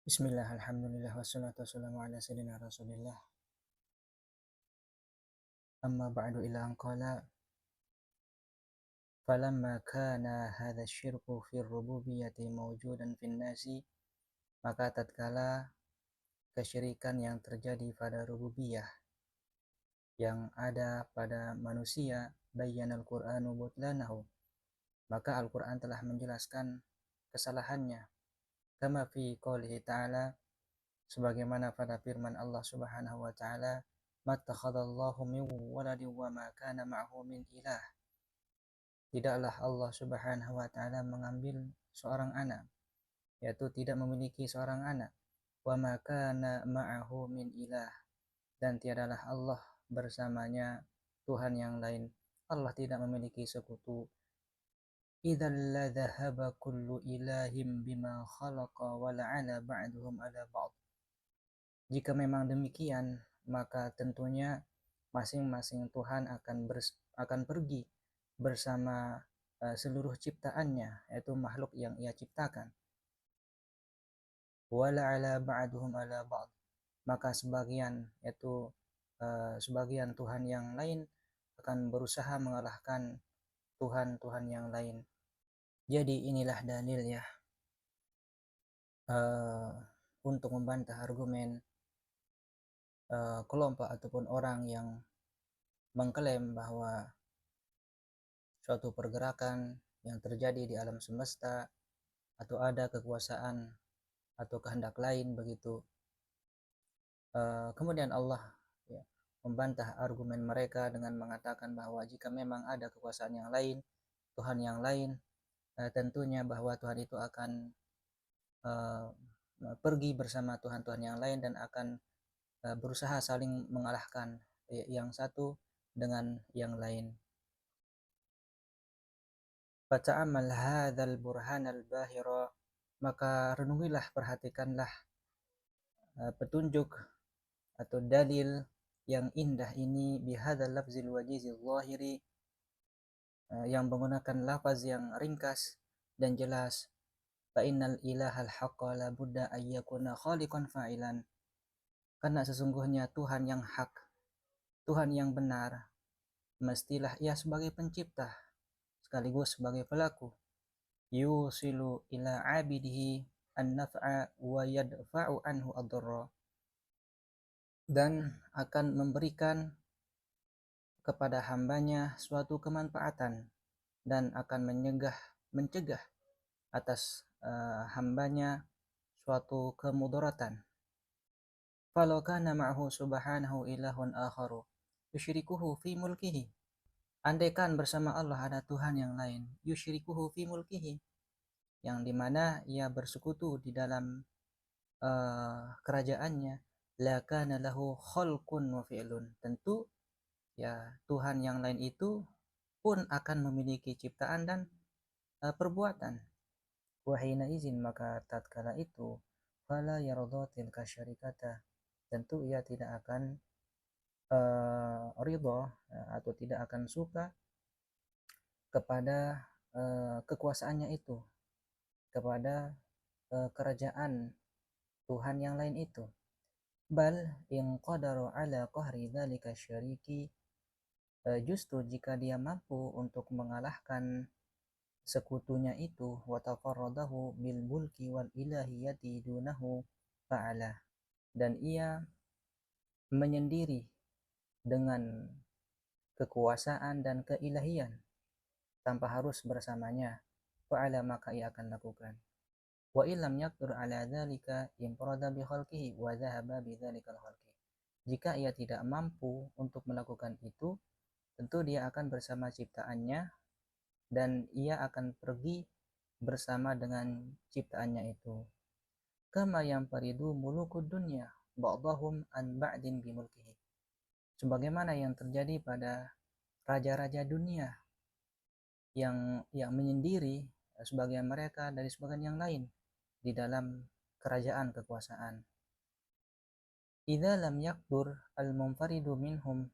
Bismillah, alhamdulillah, wassalatu wassalamu ala sayyidina rasulillah. Amma ba'du ila an qala falamma kana hadha syirku fi rububiyyati mawjudan fin nasi, maka tatkala kesyirikan yang terjadi pada rububiyah yang ada pada manusia, bayyanal Qur'anu butlanahu, maka Al-Qur'an telah menjelaskan kesalahannya. Kama fi qoulihi ta'ala, sebagaimana pada firman Allah Subhanahu wa taala, mattakhadallahu min waladin wa ma kana ma'hu min ilah. Tidaklah Allah Subhanahu wa taala mengambil seorang anak, yaitu tidak memiliki seorang anak. Wa ma kana ma'ahu min ilah, dan tiadalah Allah bersamanya Tuhan yang lain. Allah tidak memiliki sekutu. Idzal la dhahaba kullu ilahim bima khalaqa wa la'ala ba'duhum ala ba'd. Jika memang demikian, maka tentunya masing-masing Tuhan akan pergi bersama seluruh ciptaannya, yaitu makhluk yang ia ciptakan. Wala ala ba'duhum ala ba'd. Maka sebagian, yaitu sebagian Tuhan yang lain akan berusaha mengalahkan Tuhan-Tuhan yang lain. Jadi inilah dalil ya, untuk membantah argumen kelompok ataupun orang yang mengklaim bahwa suatu pergerakan yang terjadi di alam semesta atau ada kekuasaan atau kehendak lain begitu. Kemudian Allah ya, membantah argumen mereka dengan mengatakan bahwa jika memang ada kekuasaan yang lain, Tuhan yang lain, tentunya bahwa Tuhan itu akan pergi bersama Tuhan-Tuhan yang lain dan akan berusaha saling mengalahkan yang satu dengan yang lain. Fata'amal hadzal burhanal bahira, maka renungilah, perhatikanlah petunjuk atau dalil yang indah ini, bihadzal lafzil wajizil zahiri, yang menggunakan lafaz yang ringkas dan jelas. Fa innal ilahal haqqa la budda ayyakuna khaliqan fa'ilan, karena sesungguhnya Tuhan yang hak, Tuhan yang benar, mestilah ia sebagai pencipta sekaligus sebagai pelaku. Yusilu ila abidihi an-naf'a wa yadfa'u anhu ad-dharra, dan akan memberikan kepada hambanya suatu kemanfaatan dan akan mencegah atas hambanya suatu kemudaratan. Falau kana ma'hu subhanahu ilahun akharu yusyrikuhu fi mulkihi, andaikan bersama Allah ada Tuhan yang lain, yusyrikuhu fi mulkihi, yang dimana ia bersekutu di dalam kerajaannya, la kana lahu khalqun wa fi'lun, tentu ya Tuhan yang lain itu pun akan memiliki ciptaan dan perbuatan. Wahina izin, maka tatkala itu, fala yardha tilka syarikata, tentu ia tidak akan ridha atau tidak akan suka kepada kekuasaannya itu, kepada kerajaan Tuhan yang lain itu. Bal in qadaru ala qahri dzalika syariki, justru jika dia mampu untuk mengalahkan sekutunya itu, wa tafarradahu bil mulki wal ilahiyati dunahu ta'ala, dan ia menyendiri dengan kekuasaan dan keilahian tanpa harus bersamanya, fa'ala, maka ia akan lakukan. Wa illam yaqdur ala dzalika imprada bi khalqihi wa dhahaba bi dzalikal khalqi, jika ia tidak mampu untuk melakukan itu, tentu dia akan bersama ciptaannya dan ia akan pergi bersama dengan ciptaannya itu. Kama yang paridu mulukud dunya ba'dahum an ba'din bi mulkihi, sebagaimana yang terjadi pada raja-raja dunia yang menyendiri sebagian mereka dari sebagian yang lain di dalam kerajaan kekuasaan. Idza lam yaqdur al-munfaridu minhum,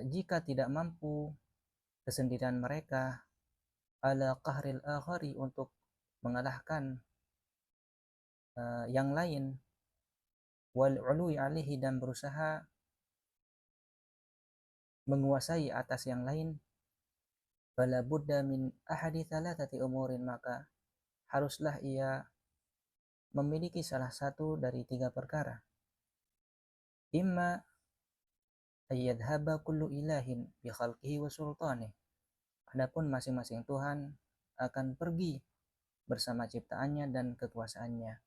jika tidak mampu kesendirian mereka, ala qahril akhari, untuk mengalahkan yang lain, wal ului alaihi, dan berusaha menguasai atas yang lain, fala budda min ahadi thalathati umurin, maka haruslah ia memiliki salah satu dari tiga perkara. Imma ayyadhaba kullu ilahin bi khalqihi wa sultanih, adapun masing-masing Tuhan akan pergi bersama ciptaannya dan kekuasaannya.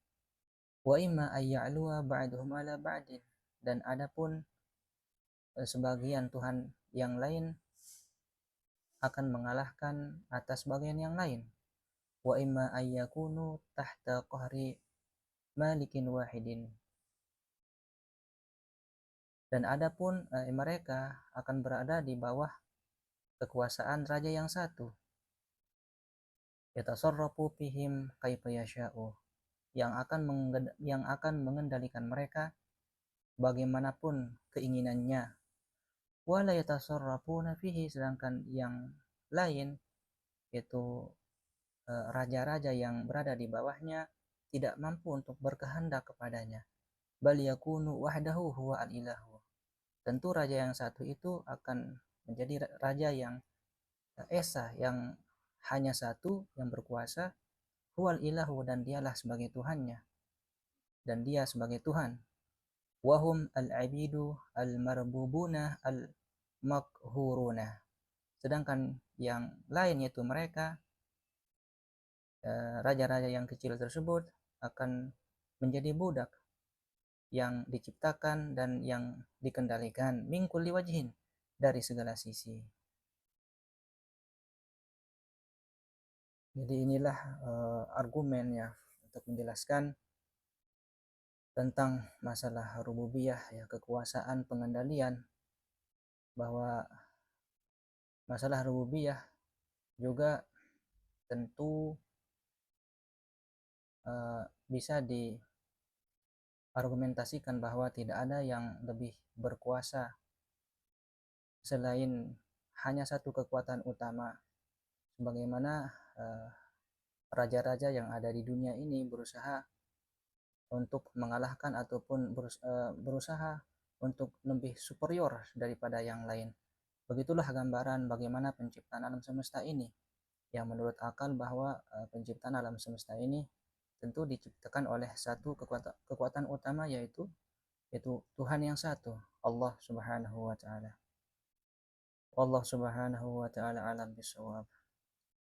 Wa imma ayya'luwa ba'duhum ala ba'din, dan adapun sebagian Tuhan yang lain akan mengalahkan atas bagian yang lain. Wa imma ayyakunu tahta qahri malikin wahidin, dan adapun mereka akan berada di bawah kekuasaan raja yang satu, yatasarrafu fihim kaifa yasha'u, yang akan mengendalikan mereka bagaimanapun keinginannya. Wala yatasarrafuna fihi, sedangkan yang lain, yaitu raja-raja yang berada di bawahnya, tidak mampu untuk berkehendak kepadanya. Bal yakunu wahdahu huwa al-ilahu, tentu raja yang satu itu akan menjadi raja yang esa, yang hanya satu yang berkuasa, huwal ilahu, dan dialah sebagai Tuhannya, dan dia sebagai Tuhan. Wahum al-abidu al-marbubuna al-makhuruna, sedangkan yang lain yaitu mereka raja-raja yang kecil tersebut akan menjadi budak yang diciptakan dan yang dikendalikan, min kulli wajhin, dari segala sisi. Jadi inilah argumen ya untuk menjelaskan tentang masalah rububiyah, ya, kekuasaan pengendalian, bahwa masalah rububiyah juga tentu bisa diargumentasikan bahwa tidak ada yang lebih berkuasa selain hanya satu kekuatan utama, sebagaimana raja-raja yang ada di dunia ini berusaha untuk mengalahkan ataupun berusaha untuk lebih superior daripada yang lain. Begitulah gambaran bagaimana penciptaan alam semesta ini, yang menurut akal bahwa penciptaan alam semesta ini tentu diciptakan oleh satu kekuatan utama, yaitu Tuhan yang satu, Allah Subhanahu wa taala. Allah Subhanahu wa taala alam bisawab.